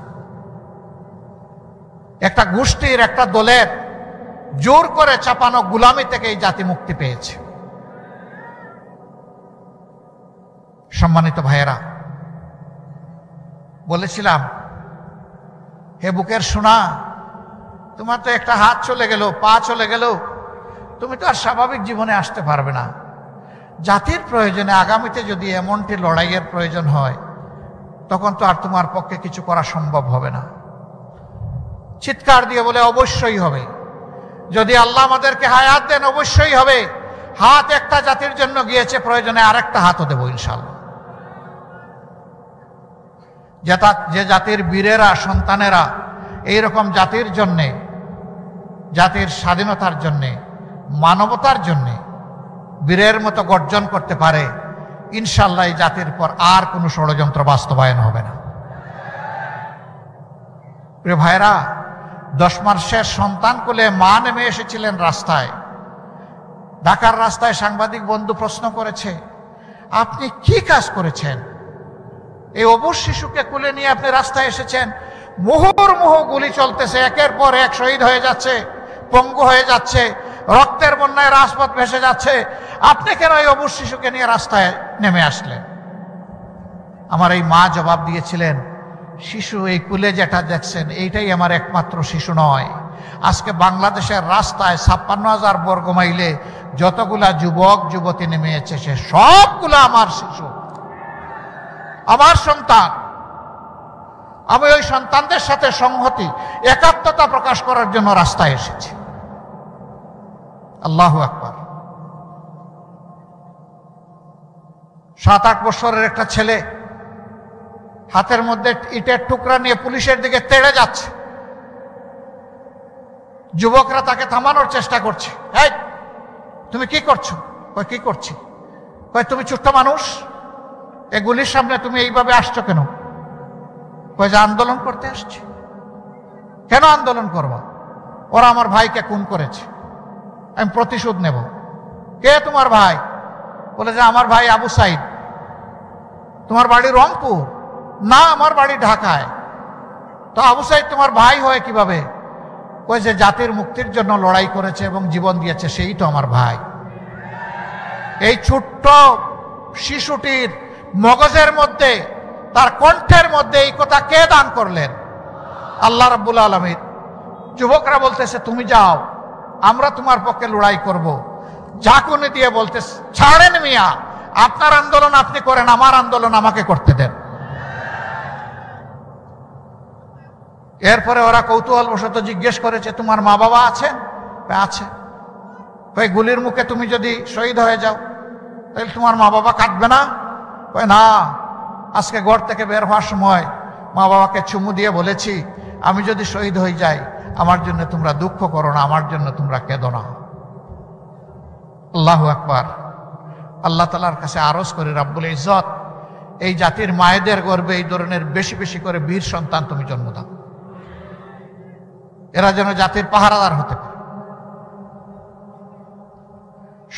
একটা গোষ্ঠীর, একটা দলের জোর করে চাপানো গোলামি থেকে এই জাতি মুক্তি পেয়েছে। সম্মানিত ভাইয়েরা, বলেছিলাম, হে বুকের সোনা, তোমার তো একটা হাত চলে গেল, পা চলে গেল, তুমি তো আর স্বাভাবিক জীবনে আসতে পারবে না। জাতির প্রয়োজনে আগামীতে যদি এমনটি লড়াইয়ের প্রয়োজন হয়, তখন তো আর তোমার পক্ষে কিছু করা সম্ভব হবে না। চিৎকার দিয়ে বলে, অবশ্যই হবে। যদি আল্লাহ আমাদেরকে হায়াত দেন অবশ্যই হবে। হাত একটা জাতির জন্য গিয়েছে, প্রয়োজনে আরেকটা হাতও দেব ইনশাআল্লাহ। যে জাতির বীরেরা, সন্তানেরা এইরকম জাতির জন্যে জাতির স্বাধীনতার জন্যে, মানবতার জন্যে বীরের মতো গর্জন করতে পারে, ইনশাল্লাহ এই জাতির পর আর কোনো ষড়যন্ত্র বাস্তবায়ন হবে না। প্রিয় ভাইরা, 10 মাসের সন্তান কোলে মা নেমে এসেছিলেন রাস্তায়। ঢাকার রাস্তায় সাংবাদিক বন্ধু প্রশ্ন করেছে, আপনি কি কাজ করেছেন? এই অবুঝ শিশুকে কোলে নিয়ে আপনি রাস্তায় এসেছেন, মুহুর্মুহু গুলি চলতেছে, একের পর এক শহীদ হয়ে যাচ্ছে, পঙ্গু হয়ে যাচ্ছে, রক্তের বন্যায় রাজপথ ভেসে যাচ্ছে, আপনি কেন এই অবুঝ শিশুকে নিয়ে রাস্তায় নেমে আসলেন? আমার এই মা জবাব দিয়েছিলেন, শিশু এই কুলে যেটা দেখছেন এইটাই আমার একমাত্র শিশু নয়। আজকে বাংলাদেশের রাস্তায় 56,000 বর্গ মাইলে যতগুলা যুবক যুবতী নেমে এসেছে সবগুলো আমার শিশু, আমার সন্তান। আমি ওই সন্তানদের সাথে সংহতি, একাত্মতা প্রকাশ করার জন্য রাস্তায় এসেছি। আল্লাহু আকবার। 7-8 বছরের একটা ছেলে হাতের মধ্যে ইটের টুকরা নিয়ে পুলিশের দিকে তেড়ে যাচ্ছে। যুবকরা তাকে থামানোর চেষ্টা করছে, এই তুমি কি করছো? কই কি করছি? কই তুমি ছোট্ট মানুষ, এগুলির সামনে তুমি এইভাবে আসছো কেন? কই যে আন্দোলন করতে আসছি। কেন আন্দোলন করবা? ওরা আমার ভাইকে খুন করেছে, আমি প্রতিশোধ নেব। কে তোমার ভাই? বলে যে আমার ভাই আবু সাইদ। তোমার বাড়ি রংপুর? না, আমার বাড়ি ঢাকায়। তো আবু সাইদ তোমার ভাই হয় কিভাবে? কই যে জাতির মুক্তির জন্য লড়াই করেছে এবং জীবন দিয়েছে, সেই তো আমার ভাই। এই ছোট্ট শিশুটির মগজের মধ্যে, তার কণ্ঠের মধ্যে এই কথা কে দান করলেন? আল্লাহ রাব্বুল আলামিন। যুবকরা বলতেছে তুমি যাও, আমরা তোমার পক্ষে লড়াই করব। ঝাঁকুনি দিয়ে বলতে, ছাড়েন মিয়া, আপনার আন্দোলন আপনি করেন, আমার আন্দোলন আমাকে করতে দেন। এরপরে ওরা কৌতূহলবশত জিজ্ঞেস করেছে, তোমার মা বাবা আছেন? আছে। কই গুলির মুখে তুমি যদি শহীদ হয়ে যাও তাহলে তোমার মা বাবা কাঁদবে না? কই না, আজকে ঘর থেকে বের হওয়ার সময় মা বাবাকে চুমু দিয়ে বলেছি, আমি যদি শহীদ হয়ে যাই আমার জন্য তোমরা দুঃখ করো না, আমার জন্য তোমরা কেঁদো না। আল্লাহু আকবার। আল্লাহ তাআলার কাছে আরজ করি, রাব্বুল ইজ্জত এই জাতির মায়েদের গর্ভে এই ধরনের বেশি বেশি করে বীর সন্তান তুমি জন্ম দাও, এরা যেন জাতির পাহারাদার হতে পারে।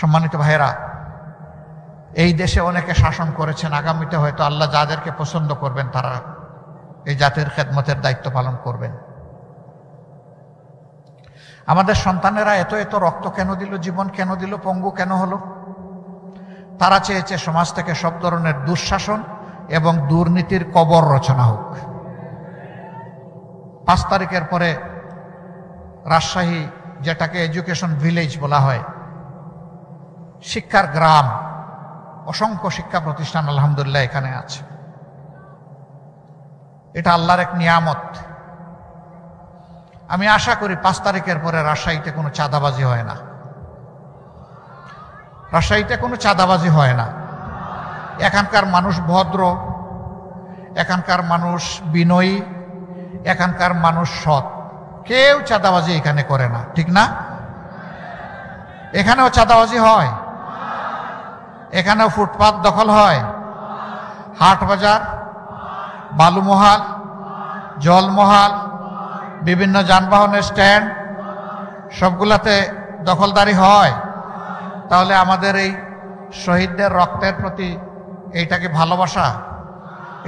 সম্মানিত ভাইয়েরা, এই দেশে অনেকে শাসন করেছেন, আগামীতে হয়তো আল্লাহ যাদেরকে পছন্দ করবেন তারা এই জাতির খেদমতের দায়িত্ব পালন করবেন। আমাদের সন্তানেরা এত এত রক্ত কেন দিল, জীবন কেন দিল, পঙ্গু কেন হলো? তারা চেয়েছে সমাজ থেকে সব ধরনের দুঃশাসন এবং দুর্নীতির কবর রচনা হোক। 5 তারিখের পরে রাজশাহী, যেটাকে এডুকেশন ভিলেজ বলা হয়, শিক্ষার গ্রাম, অসংখ্য শিক্ষা প্রতিষ্ঠান আলহামদুলিল্লাহ এখানে আছে। এটা আল্লাহর এক নিয়ামত। আমি আশা করি 5 তারিখের পরে রাজশাহীতে কোনো চাঁদাবাজি হয় না। রাজশাহীতে কোনো চাঁদাবাজি হয় না। এখানকার মানুষ ভদ্র, এখানকার মানুষ বিনয়ী, এখানকার মানুষ সৎ। কেউ চাঁদাবাজি এখানে করে না, ঠিক না? এখানেও চাঁদাবাজি হয়, এখানেও ফুটপাত দখল হয়, হাট বাজার, বালুমহাল, জলমহাল, বিভিন্ন যানবাহনের স্ট্যান্ড, সবগুলাতে দখলদারি হয়। তাহলে আমাদের এই শহীদদের রক্তের প্রতি এইটাকে ভালোবাসা,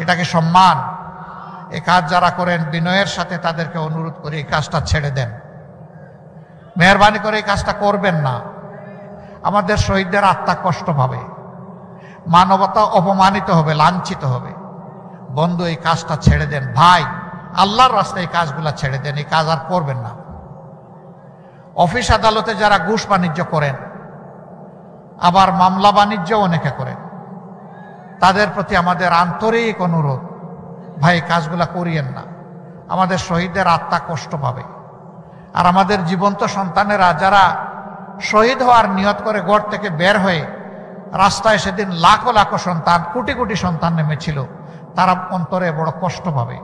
এটাকে সম্মান। এই কাজ যারা করেন বিনয়ের সাথে তাদেরকে অনুরোধ করি এই কাজটা ছেড়ে দেন, মেহরবানি করে এই কাজটা করবেন না। আমাদের শহীদদের আত্মা কষ্ট পাবে, মানবতা অপমানিত হবে, লাঞ্ছিত হবে। বন্ধু, এই কাজটা ছেড়ে দেন ভাই, আল্লাহর রাস্তায় এই কাজগুলা ছেড়ে দেন, এই কাজ আর করবেন না। অফিস আদালতে যারা ঘুষ বাণিজ্য করেন, আবার মামলা বাণিজ্য অনেকে করেন, তাদের প্রতি আমাদের আন্তরিক অনুরোধ, ভাই কাজগুলা করিয়েন না। আমাদের শহীদদের আত্মা কষ্ট পাবে। আর আমাদের জীবন্ত সন্তানেরা যারা শহীদ হওয়ার নিয়ত করে ঘর থেকে বের হয়ে রাস্তায় সেদিন লাখো লাখো সন্তান, কোটি কোটি সন্তান নেমেছিল, তারা অন্তরে বড় কষ্ট পাবে।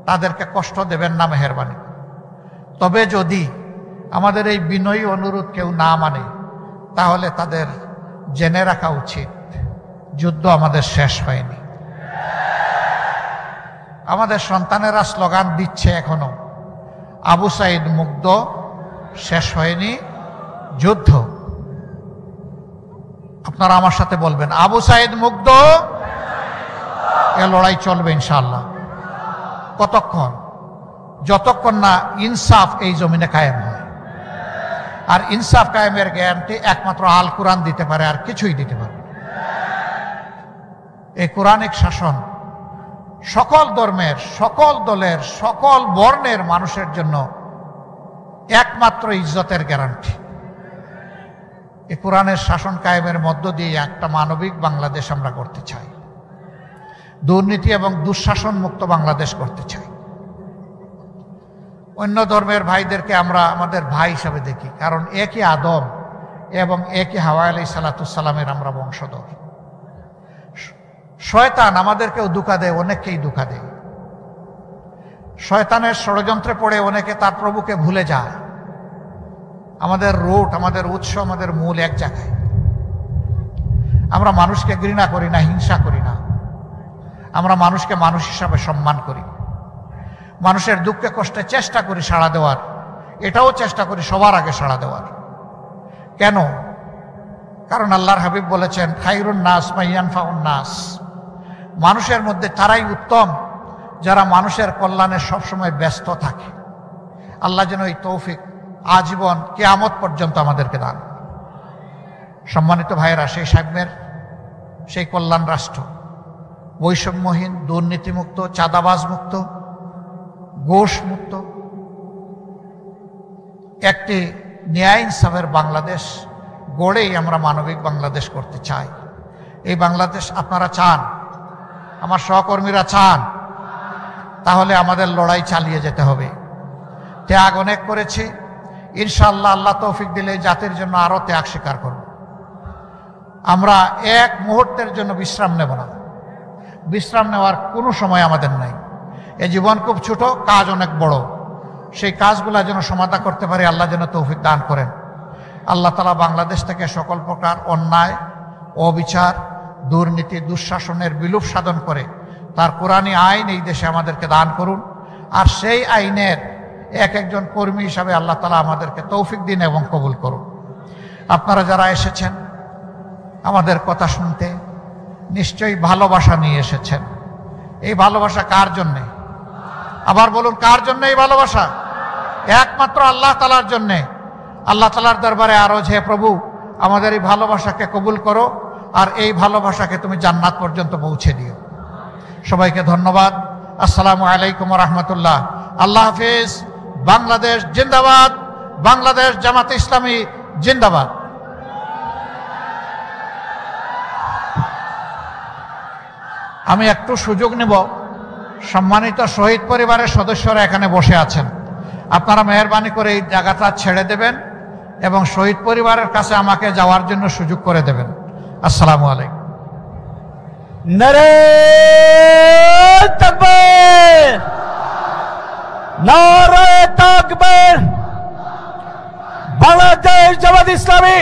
তাদেরকে কষ্ট দেবেন না মেহেরবানি। তবে যদি আমাদের এই বিনয়ী অনুরোধ কেউ না মানে, তাহলে তাদের জেনে রাখা উচিত যুদ্ধ আমাদের শেষ হয়নি। আমাদের সন্তানেরা স্লোগান দিচ্ছে এখনো, আবু সাইদ মুগ্ধ, শেষ হয়নি যুদ্ধ। আপনারা আমার সাথে বলবেন, আবু সাইদ মুগ্ধ, এ লড়াই চলবে ইনশাআল্লাহ। কতক্ষণ? যতক্ষণ না ইনসাফ এই জমিনে কায়েম হয়। আর ইনসাফ কায়েমের গ্যারান্টি একমাত্র আল কোরআন দিতে পারে, আর কিছুই দিতে পারে। এই কোরআনিক শাসন সকল ধর্মের, সকল দলের, সকল বর্ণের মানুষের জন্য একমাত্র ইজ্জতের গ্যারান্টি। এই কোরআনের শাসন কায়েমের মধ্য দিয়ে একটা মানবিক বাংলাদেশ আমরা করতে চাই, দুর্নীতি এবং দুঃশাসন মুক্ত বাংলাদেশ করতে চাই। অন্য ধর্মের ভাইদেরকে আমরা আমাদের ভাই হিসাবে দেখি, কারণ একই আদম এবং একই হাওয়া আলাইহিস সালামের আমরা বংশধর। শয়তান আমাদেরকেও ধোঁকা দেয়, অনেককেই ধোঁকা দেয়। শয়তানের ষড়যন্ত্রে পড়ে অনেকে তার প্রভুকে ভুলে যায়। আমাদের রুট, আমাদের উৎস, আমাদের মূল এক জায়গায়। আমরা মানুষকে ঘৃণা করি না, হিংসা করি না। আমরা মানুষকে মানুষ হিসাবে সম্মান করি। মানুষের দুঃখে কষ্টে চেষ্টা করি সাড়া দেওয়ার, এটাও চেষ্টা করি সবার আগে সাড়া দেওয়ার। কেন? কারণ আল্লাহর হাবিব বলেছেন, খায়রুন নাস মাইয়ানফাউন নাস, মানুষের মধ্যে তারাই উত্তম যারা মানুষের কল্যাণে সবসময় ব্যস্ত থাকে। আল্লাহ যেন এই তৌফিক আজীবন কিয়ামত পর্যন্ত আমাদেরকে দান। সম্মানিত ভাইয়েরা, সেই সাম্যের, সেই কল্যাণ রাষ্ট্র, বৈষম্যহীন, দুর্নীতিমুক্ত, চাঁদাবাজ মুক্ত, ঘোষ মুক্ত একটি ন্যায় ইনসাফের বাংলাদেশ গড়েই আমরা মানবিক বাংলাদেশ করতে চাই। এই বাংলাদেশ আপনারা চান, আমার সহকর্মীরা চান, তাহলে আমাদের লড়াই চালিয়ে যেতে হবে। ত্যাগ অনেক করেছি, ইনশাআল্লাহ আল্লাহ তৌফিক দিলে জাতির জন্য আরো ত্যাগ স্বীকার করব। আমরা এক মুহূর্তের জন্য বিশ্রাম নেব না। বিশ্রাম নেওয়ার কোনো সময় আমাদের নাই। এই জীবন খুব ছোট, কাজ অনেক বড়। সেই কাজগুলা যেন সমাধা করতে পারি, আল্লাহ যেন তৌফিক দান করেন। আল্লাহ তাআলা বাংলাদেশ থেকে সকল প্রকার অন্যায়, অবিচার, দুর্নীতি, দুঃশাসনের বিলোপ সাধন করে তার কোরআনী আইন এই দেশে আমাদেরকে দান করুন। আর সেই আইনের এক একজন কর্মী হিসাবে আল্লাহ তাআলা আমাদেরকে তৌফিক দিন এবং কবুল করুন। আপনারা যারা এসেছেন আমাদের কথা শুনতে, নিশ্চয়ই ভালোবাসা নিয়ে এসেছেন। এই ভালোবাসা কার জন্যে? আবার বলুন, কার জন্য এই ভালোবাসা? একমাত্র আল্লাহ তাআলার জন্যে। আল্লাহ তাআলার দরবারে আরজ, হে প্রভু, আমাদের এই ভালোবাসাকে কবুল করো, আর এই ভালোবাসাকে তুমি জান্নাত পর্যন্ত পৌঁছে দিও। সবাইকে ধন্যবাদ। আসসালামু আলাইকুম ওয়া রাহমাতুল্লাহ। আল্লাহ হাফেজ। বাংলাদেশ জিন্দাবাদ। বাংলাদেশ জামাতে ইসলামী জিন্দাবাদ। আমি একটু সুযোগ নেব, সম্মানিত শহীদ পরিবারের সদস্যরা এখানে বসে আছেন, আপনারা মেহেরবানি করে এই জায়গাটা ছেড়ে দেবেন এবং শহীদ পরিবারের কাছে আমাকে যাওয়ার জন্য সুযোগ করে দেবেন। আসসালামু আলাইকুম। নারে তাকবীর, নারে তাকবীর। বাংলাদেশ জামাত ইসলামী